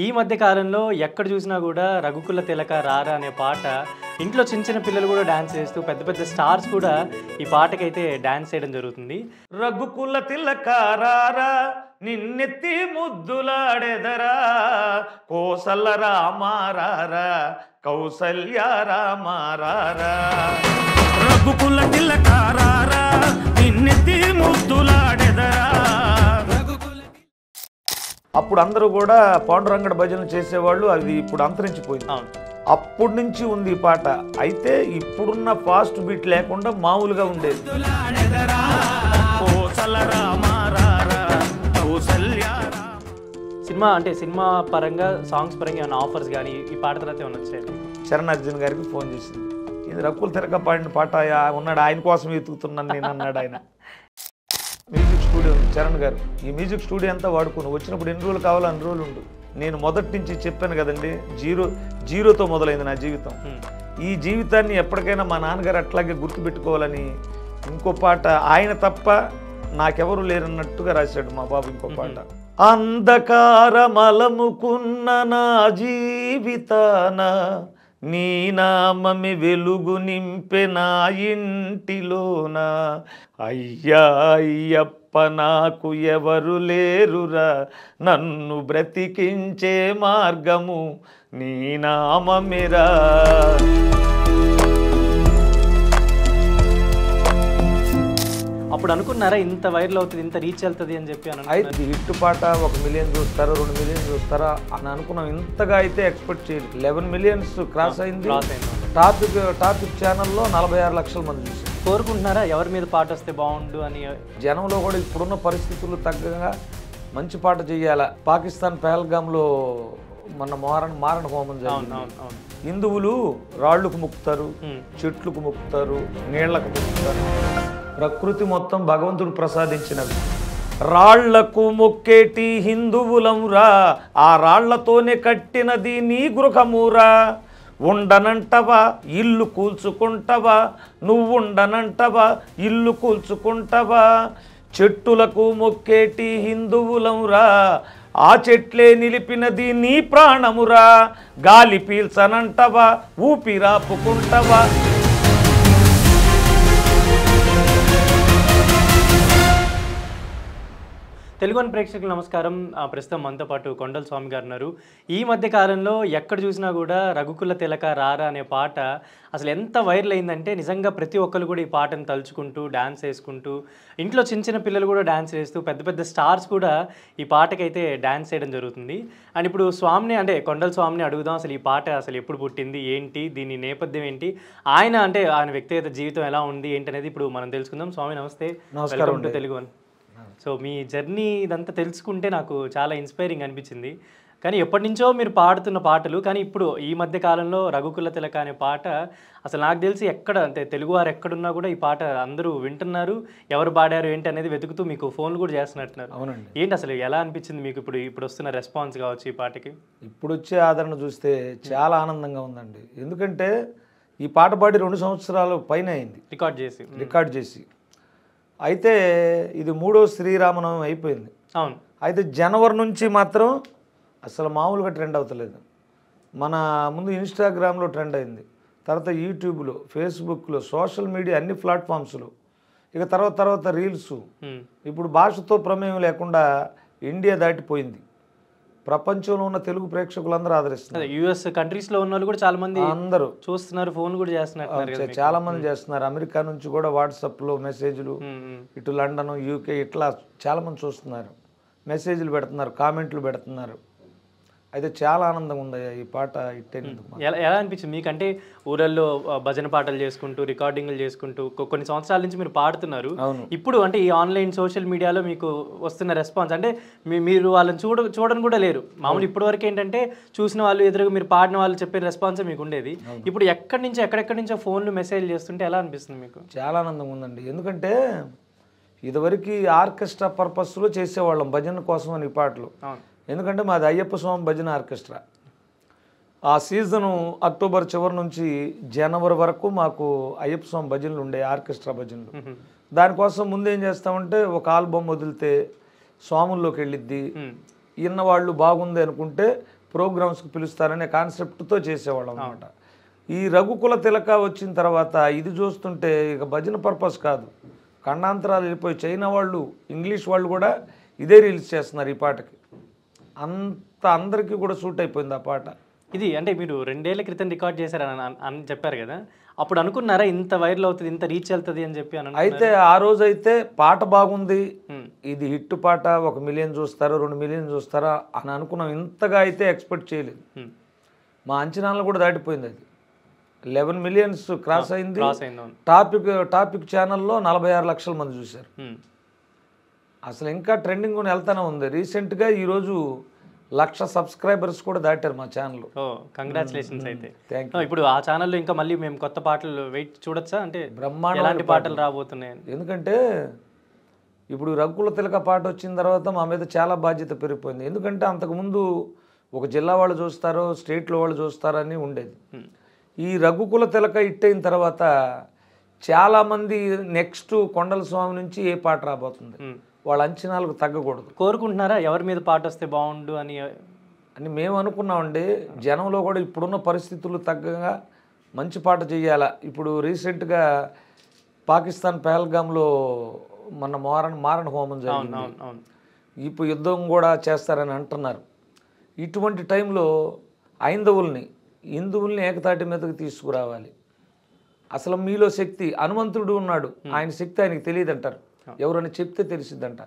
ఈ మధ్య కాలంలో ఎక్కడ చూసినా కూడా 'రఘుకుల తిలక రారా' అనే పాట ఇంట్లో చిన్న చిన్న పిల్లలు కూడా డాన్స్ చేస్తూ పెద్ద పెద్ద స్టార్స్ కూడా ఈ పాటకైతే డాన్స్ చేయడం జరుగుతుంది. రఘుకుల తిలక రారా నిన్నెత్తి ముద్దులాడెదరా కోసల రామారారా కౌసల్య రామారారా రఘుకుల తిలక రారా నిన్నెత్తి ముద్దులాడెదరా. అప్పుడు అందరూ కూడా పాండురంగడ భజనలు చేసేవాళ్ళు, అది ఇప్పుడు అంతరించిపోయింది. అప్పటి నుంచి ఉంది ఈ పాట. అయితే ఇప్పుడున్న ఫాస్ట్ బీట్ లేకుండా మామూలుగా ఉండేది. సినిమా పరంగా సాంగ్స్ పరంగా ఏమైనా ఆఫర్స్ కానీ ఈ పాట తర్వాత ఏమైనా వచ్చాయి? చరణ్ అర్జున్ గారికి ఫోన్ చేసింది, ఇది రఘుకుల తిలక పాడిన పాట ఉన్నాడు, ఆయన కోసం వెతుకుతున్నాను నేను అన్నాడు. ఆయన మ్యూజిక్ స్టూడియో చరణ్ గారు, ఈ మ్యూజిక్ స్టూడియో అంతా వాడుకుని వచ్చినప్పుడు ఎన్ని రోజులు కావాలో అన్ని రోజులు ఉండు. నేను మొదటి నుంచి చెప్పాను కదండి, జీరోతో మొదలైంది నా జీవితం. ఈ జీవితాన్ని ఎప్పటికైనా మా నాన్నగారు అట్లాగే గుర్తుపెట్టుకోవాలని ఇంకో పాట ఆయన తప్ప నాకెవరు లేరన్నట్టుగా రాశాడు మా బాబు ఇంకో పాట. అంధకారమలముకున్న నా జీవితాన నీ నామమి వెలుగు నింపె నా ఇంటిలోన అయ్యా అయ్యప్ప నాకు ఎవరు లేరురా నన్ను బ్రతికించే మార్గము నీ నామమిరా. అప్పుడు అనుకున్నారా ఇంత వైరల్ అవుతుంది, ఇంత రీచ్ వెళ్తుంది అని చెప్పి? అయితే హిట్ పాట 1 మిలియన్ చూస్తారా 2 మిలియన్ చూస్తారా అని అనుకున్నాం. ఇంతగా అయితే ఎక్స్పెక్ట్ చేయలేదు. 11 మిలియన్స్ క్రాస్ అయింది. టాపిక్ ఛానల్లో 46 లక్షల మంది చూసారు. కోరుకుంటున్నారా ఎవరి మీద పాట వస్తే బాగుండు అని? జనంలో కూడా ఇప్పుడున్న పరిస్థితులు తగ్గగా మంచి పాట చెయ్యాలా. పాకిస్తాన్ పహల్గామ్లో మన మారణ హోమం జరిగింది. హిందువులు రాళ్లకు మొక్కుతారు, చెట్లకు మొక్కుతారు, నీళ్లకు మొక్కుతారు. ప్రకృతి మొత్తం భగవంతుడు ప్రసాదించినవి. రాళ్లకు మొక్కేటి హిందువులంరా, ఆ రాళ్లతోనే కట్టినది నీ గృహమురా. ఉండనంటవా ఇల్లు కూల్చుకుంటవా, నువ్వుండనంటవా ఇల్లు కూల్చుకుంటవా. చెట్టులకు మొక్కేటి హిందువులంరా, ఆ చెట్లే నిలిపినది నీ ప్రాణమురా. గాలి పీల్చనంటవా ఊపిరాపుకుంటవా. తెలుగు వన్ ప్రేక్షకులకు నమస్కారం. ప్రస్తుతం మనతో పాటు కొండల స్వామి గారు ఉన్నారు. ఈ మధ్య కాలంలో ఎక్కడ చూసినా కూడా 'రఘుకుల తిలక రారా' అనే పాట అసలు ఎంత వైరల్ అయిందంటే నిజంగా ప్రతి ఒక్కరు కూడా ఈ పాటను తలుచుకుంటూ డాన్స్ వేసుకుంటూ, ఇంట్లో చిన్న చిన్న పిల్లలు కూడా డాన్స్ వేస్తూ, పెద్ద పెద్ద స్టార్స్ కూడా ఈ పాటకైతే డాన్స్ చేయడం జరుగుతుంది. అండ్ ఇప్పుడు స్వామిని అంటే కొండల స్వామిని అడుగుదాం, అసలు ఈ పాట అసలు ఎప్పుడు పుట్టింది, ఏంటి దీని నేపథ్యం ఏంటి, ఆయన వ్యక్తిగత జీవితం ఎలా ఉంది ఏంటి అనేది ఇప్పుడు మనం తెలుసుకుందాం. స్వామి నమస్తే, welcome to Telugu one. So me journey ఇదంతా తెలుసుకుంటే నాకు చాలా ఇన్స్పైరింగ్ అనిపించింది. కానీ ఎప్పటి నుంచో మీరు పాడుతున్న పాటలు, కానీ ఇప్పుడు ఈ మధ్య కాలంలో 'రఘుకుల తిలక' అనే పాట అసలు నాకు తెలిసి ఎక్కడ అంటే తెలుగువారు ఎక్కడున్నా కూడా ఈ పాట అందరూ వింటున్నారు. ఎవరు పాడారు ఏంటి అనేది వెతుకుతూ మీకు ఫోన్లు కూడా చేస్తున్నట్టున్నారు. అవునండి. ఏంటి అసలు ఎలా అనిపించింది మీకు ఇప్పుడు వస్తున్న రెస్పాన్స్ కావచ్చు ఈ పాటకి? ఇప్పుడు వచ్చే ఆదరణ చూస్తే చాలా ఆనందంగా ఉందండి. ఎందుకంటే ఈ పాట పాడి 2 సంవత్సరాల పైన అయింది రికార్డ్ చేసి. అయితే ఇది 3వ శ్రీరామనవమి అయిపోయింది. అవును. అయితే జనవరి నుంచి మాత్రం అసలు మామూలుగా ట్రెండ్ అవుతలేదు. మన ముందు ఇన్స్టాగ్రామ్లో ట్రెండ్ అయింది, తర్వాత యూట్యూబ్లో, ఫేస్బుక్లో, సోషల్ మీడియా అన్ని ప్లాట్ఫామ్స్లో, ఇక తర్వాత రీల్స్. ఇప్పుడు భాషతో ప్రమేయం లేకుండా ఇండియా దాటిపోయింది. ప్రపంచంలో ఉన్న తెలుగు ప్రేక్షకులందరూ ఆదరిస్తున్నారు. యుఎస్ కంట్రీస్లో ఉన్న వాళ్ళు కూడా చాలా మంది అందరూ చూస్తున్నారు, ఫోన్ కూడా చేస్తున్నారు, చాలా మంది చేస్తున్నారు. అమెరికా నుంచి కూడా వాట్సాప్లో మెసేజ్లు, ఇటు లండన్, యూకే ఇట్లా చాలా మంది చూస్తున్నారు, మెసేజ్లు పెడుతున్నారు, కామెంట్లు పెడుతున్నారు. అయితే చాలా ఆనందంగా ఉంది ఈ పాట హిట్ అయినందుకు. ఎలా అనిపించింది మీకంటే? ఊరల్లో భజన పాటలు చేసుకుంటూ, రికార్డింగ్లు చేసుకుంటూ కొన్ని సంవత్సరాల నుంచి మీరు పాడుతున్నారు. ఇప్పుడు అంటే ఈ ఆన్లైన్ సోషల్ మీడియాలో మీకు వస్తున్న రెస్పాన్స్ అంటే మీరు వాళ్ళని చూడని కూడా లేరు. మామూలు ఇప్పటి వరకు ఏంటంటే చూసిన వాళ్ళు ఎదురుగా మీరు పాడిన వాళ్ళు చెప్పే రెస్పాన్సే మీకు ఉండేది. ఇప్పుడు ఎక్కడెక్కడి నుంచో ఫోన్లు మెసేజ్ చేస్తుంటే ఎలా అనిపిస్తుంది మీకు? చాలా ఆనందంగా ఉందండి. ఎందుకంటే ఇదివరకు ఆర్కెస్ట్రా పర్పస్లో చేసేవాళ్ళం భజన కోసం అని ఈ పాటలు. ఎందుకంటే మాది అయ్యప్ప స్వామి భజన ఆర్కెస్ట్రా. ఆ సీజను అక్టోబర్ చివరి నుంచి జనవరి వరకు మాకు అయ్యప్ప స్వామి భజనలు ఉండే, ఆర్కెస్ట్రా భజనలు. దానికోసం ముందు ఏం చేస్తామంటే ఒక ఆల్బమ్ వదిలితే స్వాముల్లోకి వెళ్ళిద్ది, ఇన్నవాళ్ళు బాగుంది అనుకుంటే ప్రోగ్రామ్స్కి పిలుస్తారనే కాన్సెప్ట్తో చేసేవాళ్ళం అనమాట. ఈ రఘుకుల తిలక వచ్చిన తర్వాత ఇది చూస్తుంటే ఇక భజన పర్పస్ కాదు, ఖండాంతరాలు వెళ్ళిపోయి చైనా వాళ్ళు, ఇంగ్లీష్ వాళ్ళు కూడా ఇదే రిలీజ్ చేస్తున్నారు ఈ పాటకి. అందరికీ కూడా సూట్ అయిపోయింది ఆ పాట. ఇది అంటే మీరు 2 ఏళ్ల క్రితం రికార్డ్ చేశారని అని చెప్పారు కదా, అప్పుడు అనుకున్నారా ఇంత వైరల్ అవుతుంది, ఇంత రీచ్ వెళ్తుంది అని చెప్పి? అయితే ఆ రోజు అయితే పాట బాగుంది, ఇది హిట్ పాట, 1 మిలియన్ చూస్తారో 2 మిలియన్ చూస్తారా అని అనుకున్నాం. ఇంతగా అయితే ఎక్స్పెక్ట్ చేయలేదు. మా అంచనాలు కూడా దాటిపోయింది. అది 11 మిలియన్స్ క్రాస్ అయింది. టాపిక్ ఛానల్లో 46 లక్షల మంది చూశారు. అసలు ఇంకా ట్రెండింగ్ వెళ్తానే ఉంది. రీసెంట్గా ఈరోజు 1,00,000 సబ్స్క్రైబర్స్ కూడా దాటారు మా ఛానల్. కంగ్రాచులేషన్స్. అయితే థ్యాంక్ యూ. ఇప్పుడు ఆ ఛానల్లో ఇంకా మళ్ళీ మేము కొత్త పాటలు వెయిట్ చూడొచ్చా? అంటే ఎలాంటి పాటలు రాబోతున్నాయి? ఎందుకంటే ఇప్పుడు రఘుకుల తిలక పాట వచ్చిన తర్వాత మా మీద చాలా బాధ్యత పెరిగిపోయింది. ఎందుకంటే అంతకుముందు ఒక జిల్లా వాళ్ళు చూస్తారో స్టేట్లో వాళ్ళు చూస్తారని ఉండేది. ఈ రఘుకుల తిలక హిట్ అయిన తర్వాత చాలామంది నెక్స్ట్ కొండల స్వామి నుంచి ఏ పాట రాబోతుంది, వాళ్ళ అంచనాలకు తగ్గకూడదు కోరుకుంటున్నారా? ఎవరి మీద పాట వస్తే బాగుండు అని మేము అనుకున్నామండి. జనంలో కూడా ఇప్పుడున్న పరిస్థితులు తగ్గగా మంచి పాట చేయాలా. ఇప్పుడు రీసెంట్గా పాకిస్తాన్ పహల్గామ్లో మన మారణ హోమం జరిగింది. ఇప్పుడు యుద్ధం కూడా చేస్తారని అంటున్నారు. ఇటువంటి టైంలో హిందువుల్ని ఏకతాటి మీదకి తీసుకురావాలి. అసలు మీలో శక్తి, హనుమంతుడు ఉన్నాడు, ఆయన శక్తి ఆయనకి తెలియదు అంటారు, ఎవరైనా చెప్తే తెలిసిద్దంట.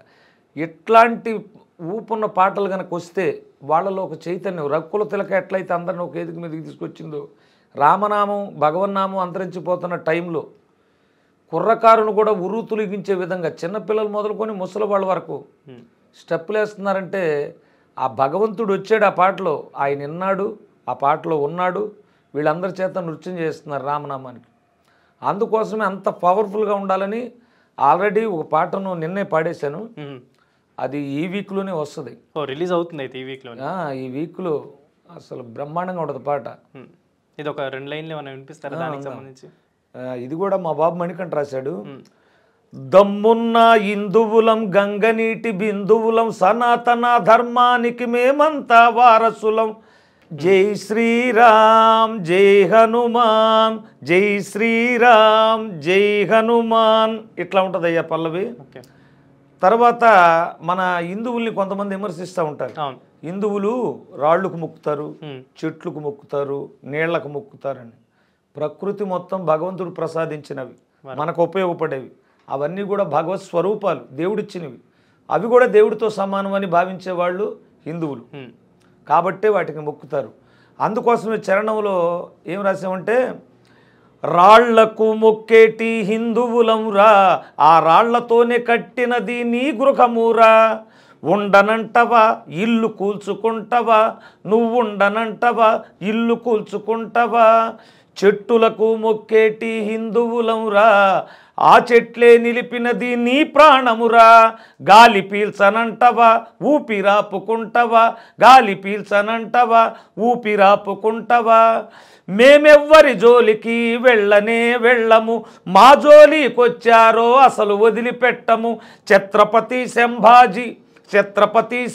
ఎట్లాంటి ఊపున్న పాటలు కనుక వస్తే వాళ్ళలో ఒక చైతన్యం, రఘుకుల తిలక ఎట్లయితే అందరిని ఒక వేదిక మీదకి తీసుకొచ్చిందో, రామనామం భగవన్నామం అంతరించిపోతున్న టైంలో కుర్రకారును కూడా ఉరుతులిగించే విధంగా చిన్నపిల్లలు మొదలుకొని ముసలి వాళ్ళ వరకు స్టెప్పులు వేస్తున్నారంటే ఆ భగవంతుడు వచ్చాడు ఆ పాటలో, ఆయన విన్నాడు, ఆ పాటలో ఉన్నాడు, వీళ్ళందరి చేత నృత్యం చేస్తున్నారు రామనామానికి. అందుకోసమే అంత పవర్ఫుల్గా ఉండాలని ఆల్రెడీ ఒక పాటను నిన్నే పాడేశాను. అది ఈ వీక్లోనే వస్తుంది. రిలీజ్ అవుతుంది అయితే ఈ వీక్లో? ఈ వీక్లో అసలు బ్రహ్మాండంగా ఉంటుంది పాట. ఇది ఒక 2 లైన్లు ఏమైనా వినిపిస్తారా దానికి సంబంధించి? ఇది కూడా మా బాబు మణికంఠ రాశాడు. దమ్మున్న హిందువులం గంగనీటి బిందువులం సనాతన ధర్మానికి మేమంతా వారసులం, జై శ్రీరామ్ జై హనుమాన్, జై శ్రీరామ్ జై హనుమాన్, ఇట్లా ఉంటుంది అయ్యా పల్లవి. తర్వాత మన హిందువుల్ని కొంతమంది విమర్శిస్తూ ఉంటారు. హిందువులు రాళ్ళకు మొక్కుతారు, చెట్లకు మొక్కుతారు, నీళ్లకు మొక్కుతారని. ప్రకృతి మొత్తం భగవంతుడు ప్రసాదించినవి, మనకు ఉపయోగపడేవి, అవన్నీ కూడా భగవత్ స్వరూపాలు, దేవుడిచ్చినవి. అవి కూడా దేవుడితో సమానం అని భావించేవాళ్ళు హిందువులు, కాబట్టే వాటికి మొక్కుతారు. అందుకోసమే చరణంలో ఏం రాసామంటే, రాళ్లకు మొక్కేటి హిందువులం రా, ఆ రాళ్లతోనే కట్టినది నీ గృహమురా, ఉండనంటవా ఇల్లు కూల్చుకుంటవా, నువ్వుండనంటవా ఇల్లు కూల్చుకుంటవా, చెట్టులకు మొక్కేటి హిందువులం రా, ఆ చెట్లే నిలిపినది నీ ప్రాణమురా, గాలి పీల్చనంటవా ఊపిరాపుకుంటవా, గాలి పీల్చనంటవా ఊపిరాపుకుంటవా, మేమెవ్వరి జోలికి వెళ్ళము, మా జోలికొచ్చారో అసలు వదిలిపెట్టము, ఛత్రపతి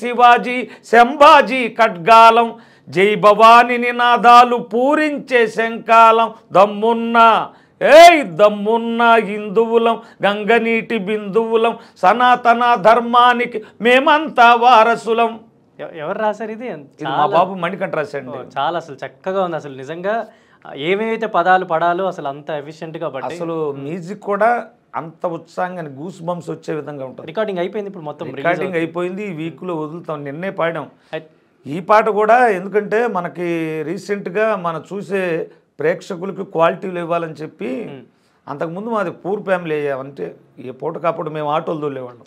శివాజీ సంభాజీ ఖడ్గాలం, జై భవాని నినాదాలు పూరించే శంకాలం, దమ్మున్న హిందువులం గంగనీటి బిందువులం సనాతన ధర్మానికి మేమంతా వారసులం. ఎవరు రాశారు ఇది? మా బాబు మణికంఠ రాశాడు. చాలా అసలు చక్కగా ఉంది. అసలు నిజంగా ఏమేమైతే పదాలు పడాలో అసలు అంత ఎఫిషియెంట్గా పడాలి. అసలు మ్యూజిక్ కూడా అంత ఉత్సాహంగా గూస్ బంప్స్ వచ్చే విధంగా ఉంటుంది. రికార్డింగ్ అయిపోయింది, ఇప్పుడు మొత్తం రికార్డింగ్ అయిపోయింది. ఈ వీక్లో వదులుతాం. నిన్నే పాడాం ఈ పాట కూడా. ఎందుకంటే మనకి రీసెంట్గా మనం చూసే ప్రేక్షకులకి క్వాలిటీలు ఇవ్వాలని చెప్పి, అంతకుముందు మాది పూర్ ఫ్యామిలీ అయ్యామంటే ఏ పూటకప్పుడు మేము ఆటోలు దొల్లేవాళ్ళం.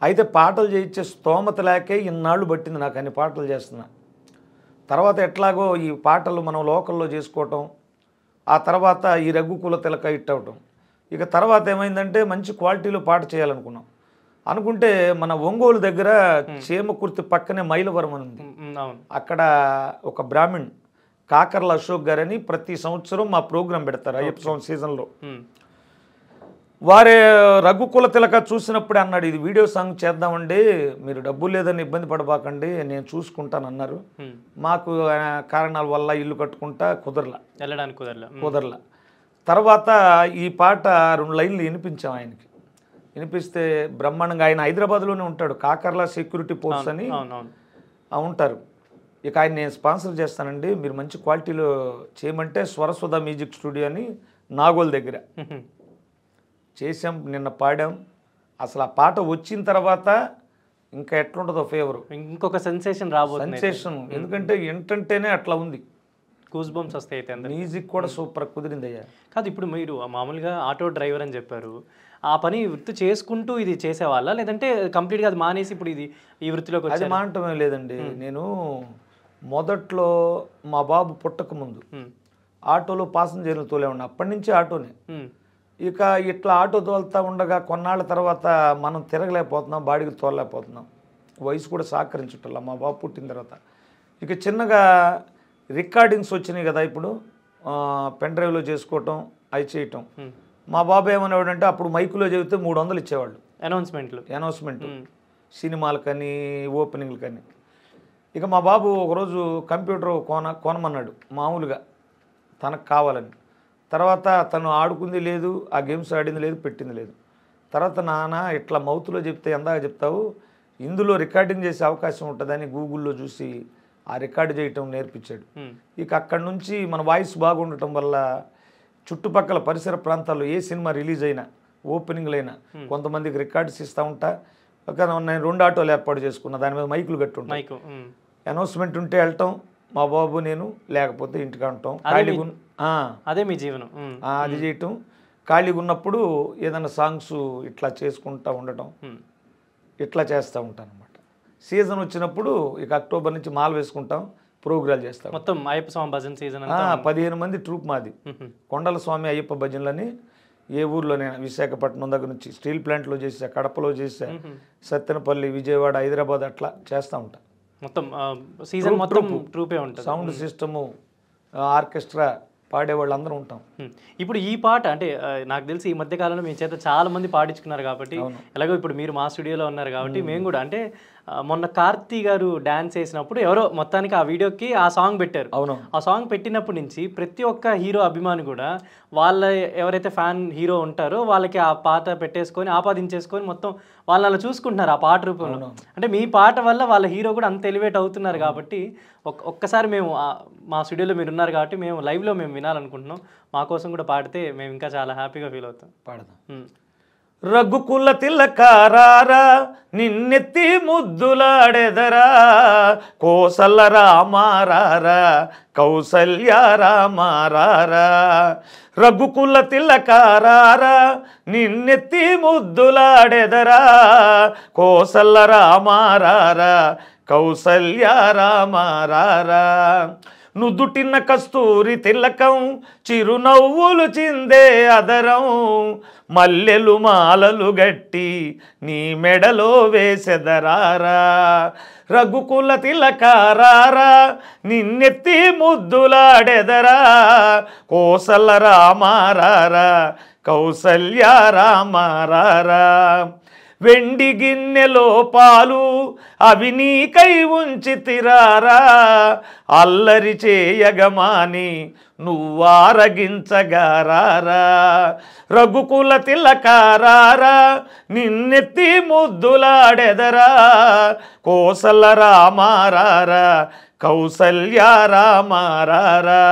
అయితే పాటలు చేయించే స్తోమత లేకే ఇన్నాళ్ళు పట్టింది నాకు అన్ని పాటలు చేస్తున్నా. తర్వాత ఎట్లాగో ఈ పాటలు మనం లోకల్లో చేసుకోవటం, ఆ తర్వాత ఈ రఘుకుల తిలక హిట్ అవటం. ఇక తర్వాత ఏమైందంటే మంచి క్వాలిటీలో పాట చేయాలనుకున్నాం. అనుకుంటే మన ఒంగోలు దగ్గర చీమకుర్తి పక్కనే మైలవరం అని ఉంది. అక్కడ ఒక బ్రాహ్మణ్ కాకర్ల అశోక్ గారని ప్రతి సంవత్సరం మా ప్రోగ్రాం పెడతారు అయ్యప్ప స్వామి సీజన్లో. వారే రఘుకుల తిలక చూసినప్పుడే అన్నాడు, ఇది వీడియో సాంగ్ చేద్దామండి, మీరు డబ్బులు లేదని ఇబ్బంది పడబాకండి, నేను చూసుకుంటాను అన్నారు. మాకు కారణాల వల్ల ఇల్లు కట్టుకుంటా వెళ్ళడానికి కుదరలా. తర్వాత ఈ పాట 2 లైన్లు వినిపించాం ఆయనకి. వినిపిస్తే బ్రహ్మాండంగా, ఆయన హైదరాబాద్లోనే ఉంటాడు, కాకర్లా సెక్యూరిటీ పోస్ట్ అని ఉంటారు. ఇక ఆయన నేను స్పాన్సర్ చేస్తానండి, మీరు మంచి క్వాలిటీలో చేయమంటే స్వరసుధ మ్యూజిక్ స్టూడియో అని నాగోల్ దగ్గర చేసాం. నిన్న పాడాం. అసలు ఆ పాట వచ్చిన తర్వాత ఇంకా ఎట్లుంటుందో ఫేవరు, ఇంకొక సెన్సేషన్ సెన్సేషన్. ఎందుకంటే ఏంటంటేనే అట్లా ఉంది, గూస్ బంప్స్ వస్తాయి. మ్యూజిక్ కూడా సూపర్ కుదిరింది అయ్యా. కాదు, ఇప్పుడు మీరు మామూలుగా ఆటో డ్రైవర్ అని చెప్పారు, ఆ పని వృత్తి చేసుకుంటూ ఇది చేసేవాళ్ళ, లేదంటే కంప్లీట్గా అది మానేసి ఇప్పుడు ఇది ఈ వృత్తిలోకి అది మానటమే లేదండి. నేను మొదట్లో మా బాబు పుట్టక ముందు ఆటోలో పాసెంజర్లు తోలేవాడిని, అప్పటి నుంచి ఆటోనే. ఇక ఇట్లా ఆటో తోలుతూ ఉండగా కొన్నాళ్ళ తర్వాత మనం తిరగలేకపోతున్నాం, బాడీకి తోలలేకపోతున్నాం, వయసు కూడా సహకరించటల్లా మా బాబు పుట్టిన తర్వాత. ఇక చిన్నగా రికార్డింగ్స్ వచ్చినాయి కదా ఇప్పుడు, పెన్ డ్రైవ్లో చేసుకోవటం, అవి చేయటం. మా బాబు ఏమనేవాడంటే అప్పుడు మైకులో చెబితే 300 ఇచ్చేవాళ్ళు అనౌన్స్మెంట్ సినిమాలకని ఓపెనింగ్లకని. ఇక మా బాబు ఒకరోజు కంప్యూటర్ కొనమన్నాడు మామూలుగా తనకు కావాలని. తర్వాత తను ఆడుకుంది లేదు, ఆ గేమ్స్ ఆడింది లేదు, పెట్టింది లేదు. తర్వాత నాన్న ఇట్లా మౌత్లో చెప్తే ఎందాక చెప్తావు, ఇందులో రికార్డింగ్ చేసే అవకాశం ఉంటుందని గూగుల్లో చూసి ఆ రికార్డు చేయటం నేర్పించాడు. ఇక అక్కడి నుంచి మన వాయిస్ బాగుండటం వల్ల చుట్టుపక్కల పరిసర ప్రాంతాల్లో ఏ సినిమా రిలీజ్ అయినా, ఓపెనింగ్లైనా కొంతమందికి రికార్డ్స్ ఇస్తూ ఉంటా. ఒక నేను 2 ఆటోలు ఏర్పాటు చేసుకున్నా, దాని మీద మైకులు కట్టుంటాయి. అనౌన్స్మెంట్ ఉంటే వెళ్ళటం, మా బాబు నేను, లేకపోతే ఇంటికి ఉంటాం. అదే మీ జీవనం. అది చేయటం, ఖాళీగా ఉన్నప్పుడు ఏదైనా సాంగ్స్ ఇట్లా చేసుకుంటూ ఉండటం, ఇట్లా చేస్తూ ఉంటాను అనమాట. సీజన్ వచ్చినప్పుడు ఇక అక్టోబర్ నుంచి మాల వేసుకుంటాం, ప్రోగ్రాలు చేస్తాం. మొత్తం అయ్యప్ప స్వామి భజన సీజన్ 15 మంది ట్రూప్ మాది. కొండల స్వామి అయ్యప్ప భజనలని ఏ ఊర్లో నేను విశాఖపట్నం దగ్గర నుంచి స్టీల్ ప్లాంట్లో చేసా, కడపలో చేసా, సత్తెనపల్లి, విజయవాడ, హైదరాబాద్ అట్లా చేస్తూ ఉంటా. మొత్తం సీజన్ మొత్తం ట్రూపే ఉంటుంది. సౌండ్ సిస్టము, ఆర్కెస్ట్రా, పాడేవాళ్ళు అందరూ ఉంటాం. ఇప్పుడు ఈ పాట అంటే నాకు తెలిసి ఈ మధ్య కాలంలో మీ చేత చాలా మంది పాడించుకున్నారు కాబట్టి, ఎలాగో ఇప్పుడు మీరు మా స్టూడియోలో ఉన్నారు కాబట్టి మేము కూడా అంటే మొన్న కార్తీ గారు డాన్స్ వేసినప్పుడు ఎవరో మొత్తానికి ఆ వీడియోకి ఆ సాంగ్ పెట్టారు. అవును. ఆ సాంగ్ పెట్టినప్పటి నుంచి ప్రతి ఒక్క హీరో అభిమాని కూడా వాళ్ళ ఎవరైతే ఫ్యాన్ హీరో ఉంటారో వాళ్ళకి ఆ పాట పెట్టేసుకొని ఆపాదించేసుకొని మొత్తం వాళ్ళని అలా చూసుకుంటున్నారు ఆ పాట రూపంలో. అంటే మీ పాట వల్ల వాళ్ళ హీరో కూడా అంత ఎలివేట్ అవుతున్నారు కాబట్టి ఒక్కసారి మేము మా స్టూడియోలో మీరు ఉన్నారు కాబట్టి మేము లైవ్లో మేము వినాలనుకుంటున్నాం. మా కోసం కూడా పాడితే మేము ఇంకా చాలా హ్యాపీగా ఫీల్ అవుతాం. పాడదాం. రఘుకుల తిలకారారా నిన్నెత్తి ముద్దులాడెదరా, కోసల రామారారా కౌసల్య రామారారా. రఘుకుల తిలకారారా నిన్నెత్తి ముద్దులాడెదరా, కోసల రామారారా కౌసల్య రామారారా. నుదుటిన కస్తూరి తిలకం, చిరునవ్వులు చిందే అదరం, మల్లెలు మాలలు గట్టి నీ మెడలో వేసెదరారా. రఘుకుల తిలకారారా నిన్నెత్తి ముద్దులాడెదరా, కోసల రామారారా కౌసల్య రామారారా. వెండి గిన్నెలో పాలు అవి నీకై ఉంచితిరారా, అల్లరి చేయగమాని నువ్వారగించగారారా. రఘుకుల తిలకారారా నిన్నెత్తి ముద్దులాడెదరా, కోసల రామారారా కౌసల్య రామారారా.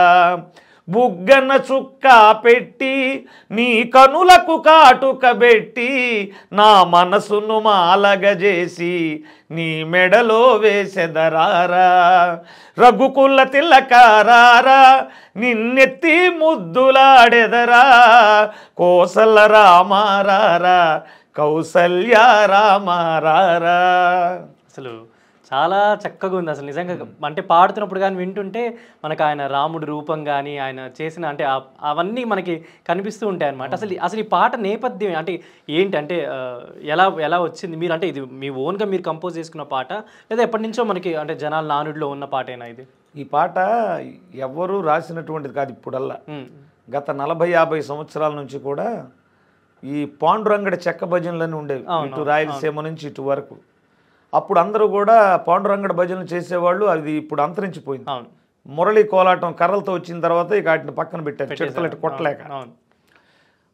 బుగ్గన చుక్క పెట్టి నీ కనులకు కాటుక పెట్టి, నా మనసును మాలగజేసి నీ మెడలో వేసెదరారా. రఘుకుల తిలకారారా నిన్నెత్తి ముద్దులాడెదరా, కోసల రామారారా కౌసల్య రామారారా. అసలు చాలా చక్కగా ఉంది అసలు నిజంగా. అంటే పాడుతున్నప్పుడు కానీ వింటుంటే మనకు ఆయన రాముడి రూపం కానీ ఆయన చేసిన అంటే అవన్నీ మనకి కనిపిస్తూ ఉంటాయి అన్నమాట. అసలు ఈ పాట నేపథ్యం అంటే ఏంటి, అంటే ఎలా వచ్చింది మీరు, అంటే ఇది మీ ఓన్గా మీరు కంపోజ్ చేసుకున్న పాట లేదా ఎప్పటి నుంచో మనకి అంటే జనాల నానుడిలో ఉన్న పాటేనా ఇది? ఈ పాట ఎవరు రాసినటువంటిది కాదు, ఇప్పుడల్లా గత 40-50 సంవత్సరాల నుంచి కూడా ఈ పాండురంగడి చెక్క భజనలని ఉండేవి, ఇటు రాయలసీమ నుంచి ఇటు వరకు. అప్పుడు అందరూ కూడా పాండురంగడి భజనలు చేసేవాళ్ళు. అది ఇప్పుడు అంతరించిపోయింది. మురళి కోలాటం కర్రలతో వచ్చిన తర్వాత ఇక వాటిని పక్కన పెట్టారు, చిడతలెట్ కొట్టలేక.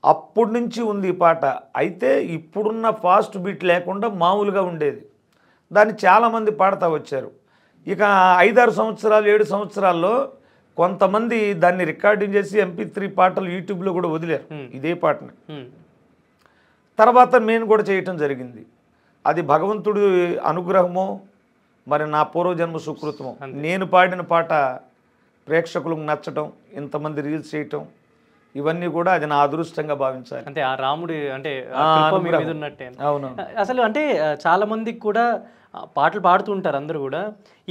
అప్పటి నుంచి ఉంది ఈ పాట. అయితే ఇప్పుడున్న ఫాస్ట్ బీట్ లేకుండా మామూలుగా ఉండేది. దాన్ని చాలామంది పాడుతూ వచ్చారు. ఇక 5-6 సంవత్సరాలు 7 సంవత్సరాల్లో కొంతమంది దాన్ని రికార్డింగ్ చేసి MP3 పాటలు యూట్యూబ్లో కూడా వదిలేరు ఇదే పాటని. తర్వాత నేను కూడా చేయటం జరిగింది. అది భగవంతుడి అనుగ్రహమో మరి నా పూర్వజన్మ సుకృతమో. నేను పాడిన పాట ప్రేక్షకులకు నచ్చటం, ఇంతమంది రీల్స్ చేయటం, ఇవన్నీ కూడా అది నా అదృష్టంగా భావించాలి. అంటే ఆ రాముడి అంటే కృప మీ మీద ఉన్నట్టే. అవును. అసలు అంటే చాలా మందికి కూడా పాటలు పాడుతూ ఉంటారు అందరూ కూడా.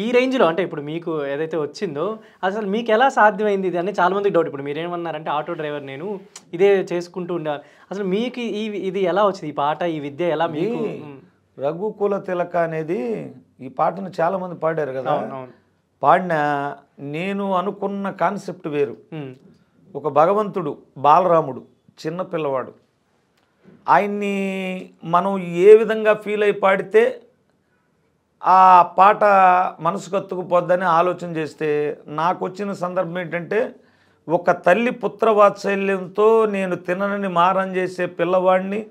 ఈ రేంజ్లో అంటే ఇప్పుడు మీకు ఏదైతే వచ్చిందో అసలు మీకు ఎలా సాధ్యమైంది ఇది అని చాలా మందికి డౌట్. ఇప్పుడు మీరేమన్నారంటే ఆటో డ్రైవర్ నేను ఇదే చేసుకుంటూ ఉండాలి. అసలు మీకు ఇది ఎలా వచ్చింది, ఈ పాట, ఈ విద్య ఎలా మీకు? రఘుకుల తిలక అనేది ఈ పాటను చాలా మంది పాడారు కదా. పాడిన నేను అనుకున్న కాన్సెప్ట్ వేరు. ఒక భగవంతుడు బాలరాముడు చిన్న పిల్లవాడు, ఆయన్ని మనం ఏ విధంగా ఫీల్ అయి పాడితే ఆ పాట మనసుకు అత్తుకుపోద్దని ఆలోచన చేస్తే నాకు వచ్చిన సందర్భం ఏంటంటే, ఒక తల్లి పుత్రవాత్సల్యంతో నేను తిననని మారం చేసే పిల్లవాడిని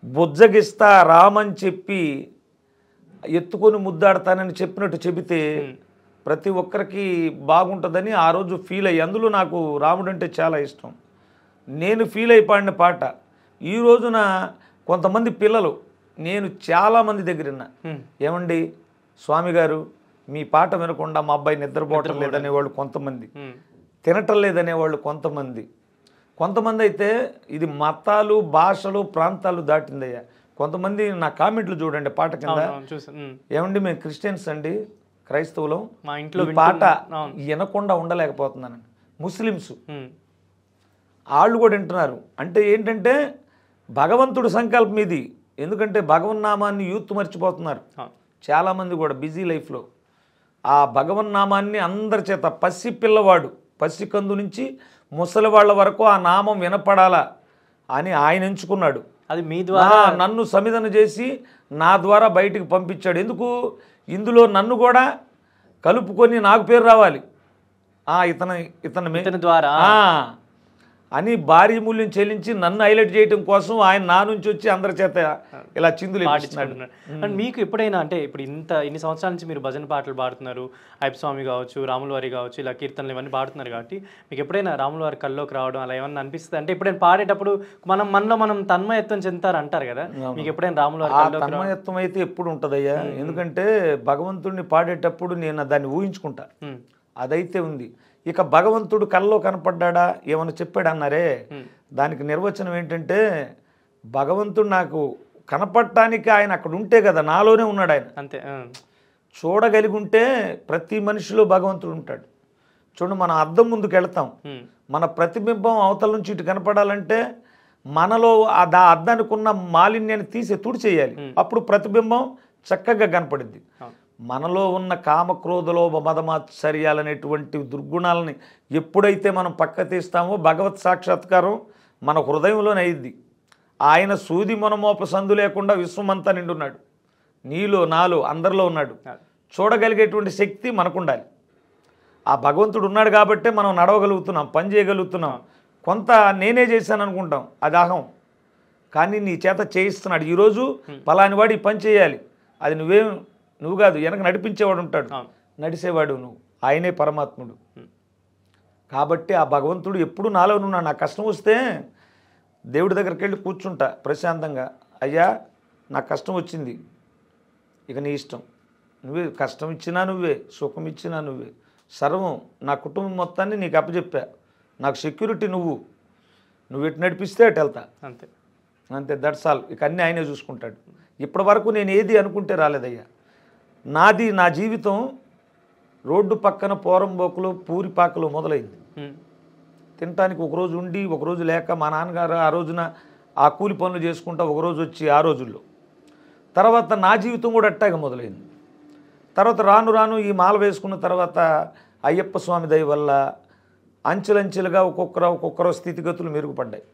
బుజ్జగిస్తా రామని చెప్పి ఎత్తుకొని ముద్దాడతానని చెప్పినట్టు చెబితే ప్రతి ఒక్కరికి బాగుంటుందని ఆ రోజు ఫీల్ అయ్యి, అందులో నాకు రాముడు అంటే చాలా ఇష్టం, నేను ఫీల్ అయి పాడిన పాట. ఈ రోజున కొంతమంది పిల్లలు, నేను చాలామంది దగ్గర ఉన్నా, ఏమండి స్వామి గారు మీ పాట వినకుండా మా అబ్బాయి నిద్రపోవటం లేదనేవాళ్ళు కొంతమంది, తినటం లేదనేవాళ్ళు కొంతమంది అయితే ఇది మతాలు భాషలు ప్రాంతాలు దాటిందయ్యా. కొంతమంది నా కామెంట్లు చూడండి పాట కింద, ఏమండి మేము క్రిస్టియన్స్ అండి, క్రైస్తవులం, మా ఇంట్లో పాట వినకుండా ఉండలేకపోతున్నాను. ముస్లిమ్స్ వాళ్ళు కూడా వింటున్నారు. అంటే ఏంటంటే భగవంతుడు సంకల్పం ఇది. ఎందుకంటే భగవన్నామాన్ని యూత్ మర్చిపోతున్నారు చాలామంది కూడా బిజీ లైఫ్లో. ఆ భగవన్నామాన్ని అందరి చేత, పసి పిల్లవాడు పసికందు నుంచి ముసలి వాళ్ళ వరకు ఆ నామం వినపడాలా అని ఆయన ఎంచుకున్నాడు. అది మీ ద్వారా నన్ను సమిధన చేసి నా ద్వారా బయటికి పంపించాడు. ఎందుకు? ఇందులో నన్ను కూడా కలుపుకొని నాకు పేరు రావాలి, ఇతని ద్వారా అని భారీ మూల్యం చెల్లించి నన్ను హైలైట్ చేయడం కోసం ఆయన నా నుంచి వచ్చి అందరి చేత ఇలా చిందులు పాటిస్తున్నాడు. అండ్ మీకు ఎప్పుడైనా అంటే ఇప్పుడు ఇన్ని సంవత్సరాల నుంచి మీరు భజన పాటలు పాడుతున్నారు, అయ్యప్ప స్వామి కావచ్చు, రాముల వారి కావచ్చు, ఇలా కీర్తనలు ఇవన్నీ పాడుతున్నారు కాబట్టి మీకు ఎప్పుడైనా రాముల వారి కల్లోకి రావడం అలా ఏమన్నా అనిపిస్తుంది? అంటే ఎప్పుడైనా పాడేటప్పుడు మనలో తన్మయత్వం చెందుతారు అంటారు కదా, మీకు ఎప్పుడైనా రాముల వారి తన్మయత్వం అయితే ఎప్పుడు ఉంటుందయ్యా. ఎందుకంటే భగవంతుడిని పాడేటప్పుడు నేను దాన్ని ఊహించుకుంటా, అదైతే ఉంది. ఇక భగవంతుడు కల్లో కనపడ్డా ఏమన్నా చెప్పాడు అన్నారే, దానికి నిర్వచనం ఏంటంటే, భగవంతుడు నాకు కనపడటానికి ఆయన అక్కడ ఉంటే కదా, నాలోనే ఉన్నాడు ఆయన. అంతే. చూడగలిగి ఉంటే ప్రతి మనిషిలో భగవంతుడు ఉంటాడు. చూడండి, మనం అద్దం ముందుకు వెళ్తాం, మన ప్రతిబింబం అవతల నుంచి ఇటు కనపడాలంటే మనలో ఆ అద్దానికి ఉన్న మాలిన్యాన్ని తీసి తుడిచేయాలి, అప్పుడు ప్రతిబింబం చక్కగా కనపడింది. మనలో ఉన్న కామక్రోధలోభ మదమాత్సర్యాలనేటువంటి దుర్గుణాలని ఎప్పుడైతే మనం పక్క తీస్తామో భగవత్ సాక్షాత్కారం మన హృదయంలోనే అయింది. ఆయన సూది మనమోప సందు లేకుండా విశ్వమంతా నిండున్నాడు, నీలో నాలో అందరిలో ఉన్నాడు. చూడగలిగేటువంటి శక్తి మనకుండాలి. ఆ భగవంతుడు ఉన్నాడు కాబట్టే మనం నడవగలుగుతున్నాం, పని చేయగలుగుతున్నాం. కొంత నేనే చేశాను అనుకుంటాం, అది అహం. కానీ నీ చేత చేయిస్తున్నాడు. ఈరోజు పలాని వాడు ఈ పని చేయాలి, అది నువ్వు కాదు, వెనక నడిపించేవాడు ఉంటాడు, నడిచేవాడు నువ్వు, ఆయనే పరమాత్ముడు. కాబట్టి ఆ భగవంతుడు ఎప్పుడు నాలో ఉన్నాడు. నాకు కష్టం వస్తే దేవుడి దగ్గరికి వెళ్ళి కూర్చుంటా ప్రశాంతంగా, అయ్యా నాకు కష్టం వచ్చింది, ఇక నీ ఇష్టం, నువ్వే కష్టం ఇచ్చినా నువ్వే, సుఖం ఇచ్చినా నువ్వే, సర్వం నా కుటుంబం మొత్తాన్ని నీకు అప్పచెప్పా, నాకు సెక్యూరిటీ నువ్వు ఎటు నడిపిస్తే అటు వెళ్తా, అంతే, దట్స్ ఆల్. ఇక అన్నీ ఆయనే చూసుకుంటాడు. ఇప్పటి వరకు నేను ఏది అనుకుంటే రాలేదయ్యా. నా జీవితం రోడ్డు పక్కన పోరంబోకులు పూరిపాకలు మొదలైంది. తినటానికి ఒకరోజు ఉండి ఒకరోజు లేక మా నాన్నగారు ఆ రోజున ఆ కూలి పనులు చేసుకుంటా ఒకరోజు వచ్చి ఆ రోజుల్లో. తర్వాత నా జీవితం కూడా అట్టాగా మొదలైంది. తర్వాత రాను ఈ మాల వేసుకున్న తర్వాత అయ్యప్ప స్వామి దయ వల్ల అంచెలంచెలుగా ఒక్కొక్కరో స్థితిగతులు మెరుగుపడ్డాయి.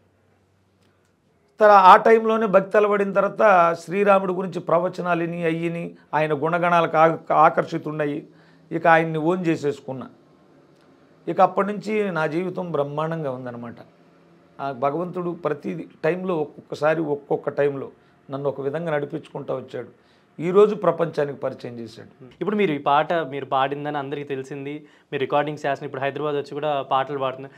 ఆ టైంలోనే భక్తి అలవడిన తర్వాత శ్రీరాముడి గురించి ప్రవచనాలని అయ్యిని ఆయన గుణగణాలకు ఆకర్షితున్నాయి. ఇక ఆయన్ని ఓన్ చేసేసుకున్నా. ఇక అప్పటి నుంచి నా జీవితం బ్రహ్మాండంగా ఉందన్నమాట. ఆ భగవంతుడు ప్రతి టైంలో ఒక్కొక్కసారి ఒక్కొక్క టైంలో నన్ను ఒక విధంగా నడిపించుకుంటూ వచ్చాడు. ఈరోజు ప్రపంచానికి పరిచయం చేశాడు. ఇప్పుడు మీరు ఈ పాట మీరు పాడిందని అందరికీ తెలిసింది. మీరు రికార్డింగ్స్ చేసిన ఇప్పుడు హైదరాబాద్ వచ్చి కూడా పాటలు పాడుతున్నారు.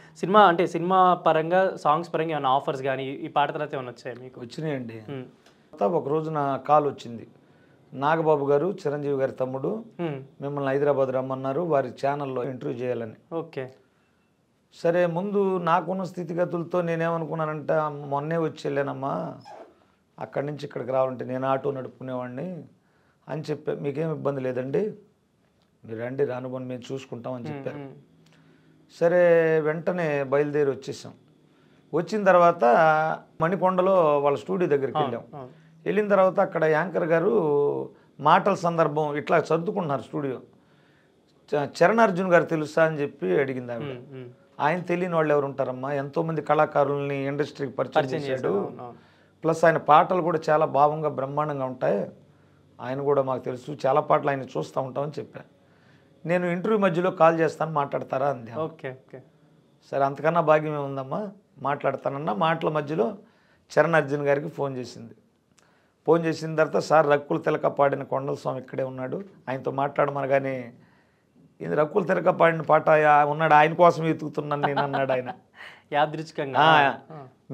సినిమా పరంగా సాంగ్స్ పరంగా ఏమైనా ఆఫర్స్ కానీ ఈ పాట తర్వాత ఏమైనా వచ్చాయి మీకు? వచ్చినాయండి. ఒకరోజు నా కాల్ వచ్చింది. నాగబాబు గారు, చిరంజీవి గారి తమ్ముడు, మిమ్మల్ని హైదరాబాద్ రమ్మన్నారు, వారి ఛానల్లో ఇంటర్వ్యూ చేయాలని. ఓకే. సరే, ముందు నాకున్న స్థితిగతులతో నేనేమనుకున్నానంటే మొన్నే వచ్చి వెళ్ళానమ్మా, అక్కడి నుంచి ఇక్కడికి రావాలంటే నేను ఆటో నడుపుకునేవాడిని అని చెప్పా. మీకేం ఇబ్బంది లేదండి, మీరు రండి, రానుకొని మేము చూసుకుంటామని చెప్పారు. సరే, వెంటనే బయలుదేరి వచ్చేసాం. వచ్చిన తర్వాత మణికొండలో వాళ్ళ స్టూడియో దగ్గరికి వెళ్ళాం. వెళ్ళిన తర్వాత అక్కడ యాంకర్ గారు మాటల సందర్భం ఇట్లా సర్దుకుంటున్నారు స్టూడియో. చరణ్ అర్జున్ గారు తెలుసా అని చెప్పి అడిగింది ఆవిడ. ఆయన తెలియని వాళ్ళు ఎవరు ఉంటారమ్మా, ఎంతోమంది కళాకారుల్ని ఇండస్ట్రీకి పరిచయం చేశాడు, ప్లస్ ఆయన పాటలు కూడా చాలా భావంగా బ్రహ్మాండంగా ఉంటాయి, ఆయన కూడా మాకు తెలుసు, చాలా పాటలు ఆయన చూస్తూ ఉంటామని చెప్పాను. నేను ఇంటర్వ్యూ మధ్యలో కాల్ చేస్తాను, మాట్లాడతారా అంది. Okay okay. సరే, అంతకన్నా భాగ్యం ఏముందమ్మా, మాట్లాడతానన్నా. మాటల మధ్యలో చరణ్ అర్జున్ గారికి ఫోన్ చేసింది. ఫోన్ చేసిన తర్వాత, సార్ రక్కుల తిలక పాడిన కొండల స్వామి ఇక్కడే ఉన్నాడు, ఆయనతో మాట్లాడమనగానే, ఇది రక్కుల తిలక పాడిన పాట ఉన్నాడు, ఆయన కోసం వెతుకుతున్నాను నేను అన్నాడు ఆయన. యాదృచ్ఛికంగా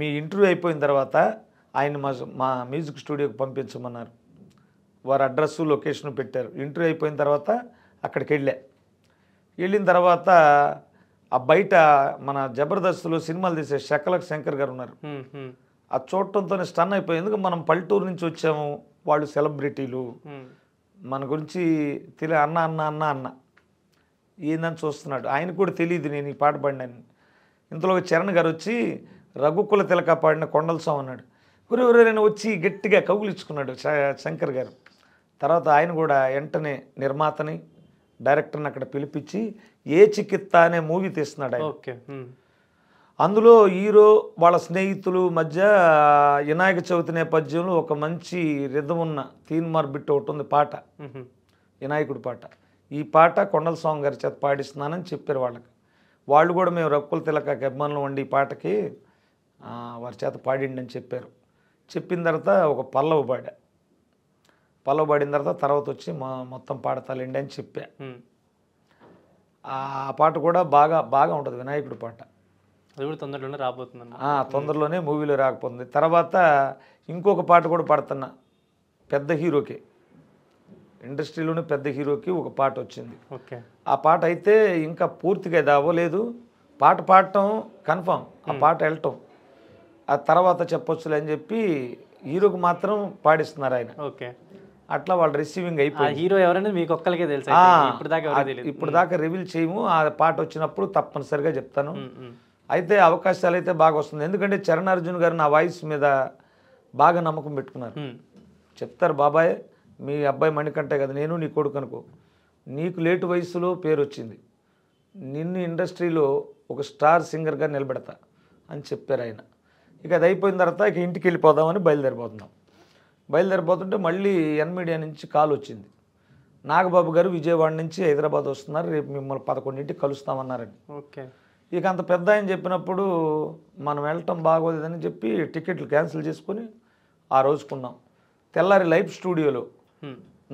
మీ ఇంటర్వ్యూ అయిపోయిన తర్వాత ఆయన మా మ్యూజిక్ స్టూడియోకి పంపించమన్నారు. వారు అడ్రస్సు లొకేషన్ పెట్టారు. ఇంటర్వ్యూ అయిపోయిన తర్వాత అక్కడికి వెళ్ళిన తర్వాత ఆ బయట మన జబర్దస్త్లో సినిమాలు తీసే శకలక్ శంకర్ గారు ఉన్నారు. ఆ చూడటంతోనే స్టన్ అయిపోయి, ఎందుకు మనం పల్లెటూరు నుంచి వచ్చాము, వాళ్ళు సెలబ్రిటీలు, మన గురించి అన్న అన్న అన్న అన్న ఏందని చూస్తున్నాడు. ఆయన కూడా తెలియదు నేను ఈ పాట పాడినాను. ఇంతలో చరణ్ గారు వచ్చి రఘుకుల తిలక పాడిన కొండల స్వామి అన్నాడు. ఎవరైనా వచ్చి గట్టిగా కౌగులించుకున్నాడు శంకర్ గారు. తర్వాత ఆయన కూడా వెంటనే నిర్మాతని డైరెక్టర్ని అక్కడ పిలిపించి ఏ చికిత్స అనే మూవీ తీస్తున్నాడు ఆయన. ఓకే. అందులో హీరో వాళ్ళ స్నేహితులు మధ్య వినాయక చవితి నేపథ్యంలో ఒక మంచి రిథం ఉన్న తీన్మార్ బిట్ ఒకటి ఉంది పాట, వినాయకుడి పాట. ఈ పాట కొండల స్వామి గారి చేత పాడిస్తున్నానని చెప్పారు వాళ్ళకి. వాళ్ళు కూడా మేము రక్కుల తిలకకి అభిమానులు వండి ఈ పాటకి వారి చేత పాడిండి అని చెప్పారు. చెప్పిన తర్వాత ఒక పల్లవి పాడిన తర్వాత వచ్చి మొత్తం పాడతాలండి అని చెప్పా. ఆ పాట కూడా బాగా ఉంటుంది, వినాయకుడి పాట. అది కూడా తొందరలోనే రాబోతుంది. తొందరలోనే మూవీలో రాకపోతుంది. తర్వాత ఇంకొక పాట కూడా పాడుతున్నా, పెద్ద హీరోకి, ఇండస్ట్రీలోనే పెద్ద హీరోకి ఒక పాట వచ్చింది. ఓకే. ఆ పాట అయితే ఇంకా పూర్తిగా ఇది అవ్వలేదు, పాట పాడటం కన్ఫామ్, ఆ పాట వెళ్ళటం ఆ తర్వాత చెప్పొచ్చులే అని చెప్పి హీరోకి మాత్రం పాడిస్తున్నారు ఆయన. ఓకే. అట్లా వాళ్ళు రిసీవింగ్ అయిపోయింది. హీరో ఎవరనేది మీకు ఒక్కరికే తెలుసు, ఇప్పుడు దాకా రివీల్ చేయము. ఆ పాట వచ్చినప్పుడు తప్పనిసరిగా చెప్తాను. అయితే అవకాశాలు అయితే బాగా వస్తుంది, ఎందుకంటే చరణ్ అర్జున్ గారు నా వాయిస్ మీద బాగా నమ్మకం పెట్టుకున్నారు. చెప్తారు, బాబాయ్ మీ అబ్బాయి మణికంఠే కదా, నేను నీ కొడుకు అనుకో, నీకు లేటు వయసులో పేరు వచ్చింది, నిన్ను ఇండస్ట్రీలో ఒక స్టార్ సింగర్గా నిలబెడతా అని చెప్పారు ఆయన. ఇక అది అయిపోయిన తర్వాత ఇక ఇంటికి వెళ్ళిపోదామని బయలుదేరిపోతుంటే మళ్ళీ ఎన్ మీడియా నుంచి కాల్ వచ్చింది. నాగబాబు గారు విజయవాడ నుంచి హైదరాబాద్ వస్తున్నారు, రేపు మిమ్మల్ని 11ంటికి కలుస్తామన్నారని. ఓకే. ఇక అంత పెద్ద ఆయన చెప్పినప్పుడు మనం వెళ్ళటం బాగోలేదని చెప్పి టికెట్లు క్యాన్సిల్ చేసుకొని ఆ రోజుకున్నాం. తెల్లారి లైవ్ స్టూడియోలో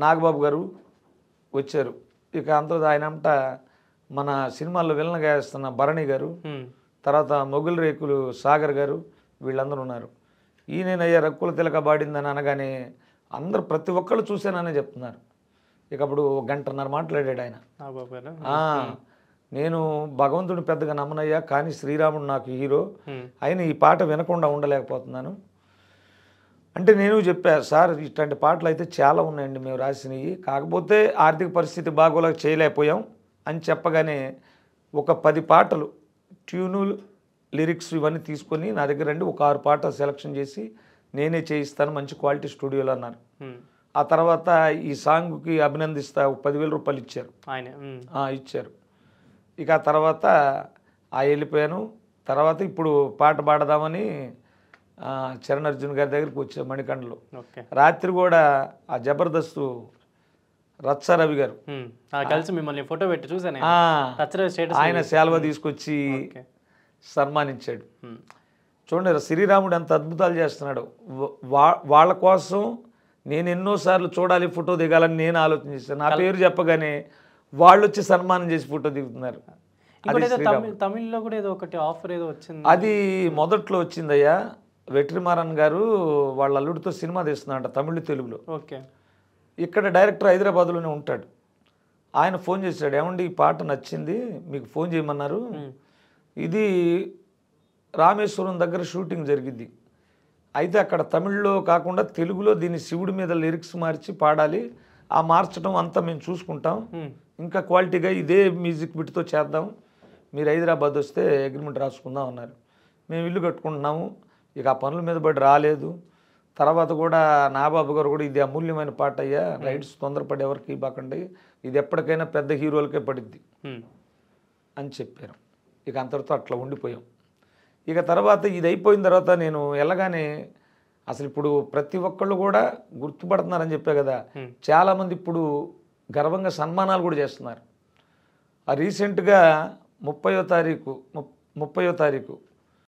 నాగబాబు గారు వచ్చారు. ఇక అంత ఆయనంట మన సినిమాల్లో విలన్గా వేస్తున్న భరణి గారు, తర్వాత మొగుల్ రేకులు సాగర్ గారు, వీళ్ళందరూ ఉన్నారు. ఈయనయ్యా రక్కుల తిలక పాడిందని అనగానే అందరు ప్రతి ఒక్కళ్ళు చూశాననే చెప్తున్నారు. ఇక అప్పుడు 1.5 గంట మాట్లాడాడు ఆయన. నేను భగవంతుని పెద్దగా నమ్మనయ్యా, కానీ శ్రీరాముడు నాకు హీరో, ఆయన ఈ పాట వినకుండా ఉండలేకపోతున్నాను అంటే నేను చెప్పా, సార్ ఇట్లాంటి పాటలు అయితే చాలా ఉన్నాయండి మేము రాసినవి, కాకపోతే ఆర్థిక పరిస్థితి బాగోలేక చేయలేకపోయాం అని చెప్పగానే ఒక 10 పాటలు ట్యూనులు లిరిక్స్ ఇవన్నీ తీసుకొని నా దగ్గర రండి, ఒక 6 పాటలు సెలెక్షన్ చేసి నేనే చేయిస్తాను మంచి క్వాలిటీ స్టూడియోలో అన్నారు. ఆ తర్వాత ఈ సాంగ్కి అభినందిస్తా 10,000 రూపాయలు ఇచ్చారు ఆయన. ఇచ్చారు. ఇక ఆ తర్వాత వెళ్ళిపోయాను. తర్వాత ఇప్పుడు పాట పాడదామని చరణ్ అర్జున్ గారి దగ్గరికి వచ్చా మణికండలో. ఓకే. రాత్రి కూడా ఆ జబర్దస్త్ రచ్చ రవి గారు కలిసి మిమ్మల్ని ఫోటో పెట్టి చూసాను. ఆయన శాల్వా తీసుకొచ్చి సన్మానించాడు. చూడండి శ్రీరాముడు ఎంత అద్భుతాలు చేస్తున్నాడు. వాళ్ళ కోసం నేను ఎన్నోసార్లు చూడాలి, ఫోటో దిగాలని నేను ఆలోచన చేశాను. నా పేరు చెప్పగానే వాళ్ళు వచ్చి సన్మానం చేసి ఫోటో దిగుతున్నారు. తమిళ్లో కూడా ఏదో ఒకటి ఆఫర్ ఏదో వచ్చింది. అది మొదట్లో వచ్చిందయ్యా. వెట్రిమారన్ గారు వాళ్ళ అల్లుడితో సినిమా తీస్తున్నాడు తమిళ తెలుగులో. ఓకే. ఇక్కడ డైరెక్టర్ హైదరాబాద్లోనే ఉంటాడు. ఆయన ఫోన్ చేశాడు, ఏమండి ఈ పాట నచ్చింది, మీకు ఫోన్ చేయమన్నారు. ఇది రామేశ్వరం దగ్గర షూటింగ్ జరిగింది. అయితే అక్కడ తమిళ్లో కాకుండా తెలుగులో దీన్ని శివుడి మీద లిరిక్స్ మార్చి పాడాలి. ఆ మార్చడం అంతా మేము చూసుకుంటాం, ఇంకా క్వాలిటీగా ఇదే మ్యూజిక్ బిట్తో చేద్దాం, మీరు హైదరాబాద్ వస్తే అగ్రిమెంట్ రాసుకుందాం అన్నారు. మేము ఇల్లు కట్టుకుంటున్నాము, ఇక ఆ పనుల మీద పడి రాలేదు. తర్వాత కూడా నాబాబు గారు కూడా ఇది అమూల్యమైన పాట అయ్యా, రైట్స్ తొందరపడి ఎవరికి ఇవ్వకండి, ఇది ఎప్పటికైనా పెద్ద హీరోలకే పడిద్ది అని చెప్పారు. ఇక అంతటితో అట్లా ఉండిపోయాం. ఇక తర్వాత ఇది అయిపోయిన తర్వాత నేను వెళ్ళగానే అసలు ఇప్పుడు ప్రతి ఒక్కళ్ళు కూడా గుర్తుపడుతున్నారని చెప్పే కదా, చాలామంది ఇప్పుడు గర్వంగా సన్మానాలు కూడా చేస్తున్నారు. రీసెంట్గా 30వ తారీఖు